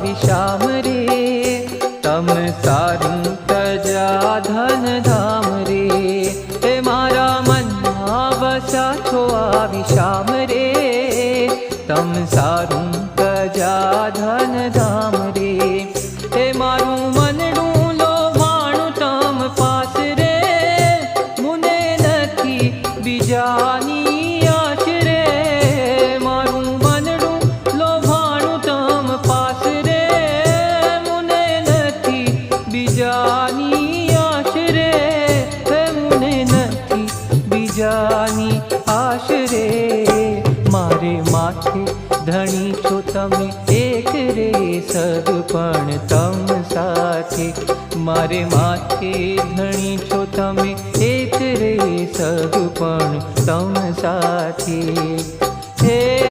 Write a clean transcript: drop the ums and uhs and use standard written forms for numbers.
विशाम रे। तम सारूं तजा धन धाम रे। हे मारा मन वसा छो आ विशाम रे। तम सारूं तजा धन धाम रे। हे मारू मनडूं लोभाणुं तम पास रे। मुने नथी बीजानी आश रे। मारू मनडूं लोभाणुं तम पास रे। मुने नथी बीजानी आश रे। हे मुने नथी बीजानी आश रे। मारे माथे धणी छो तमे एक रे। सदपण तम साथे मारे माथे धणी छो तमे एक रे। सदपण तम साथे। हे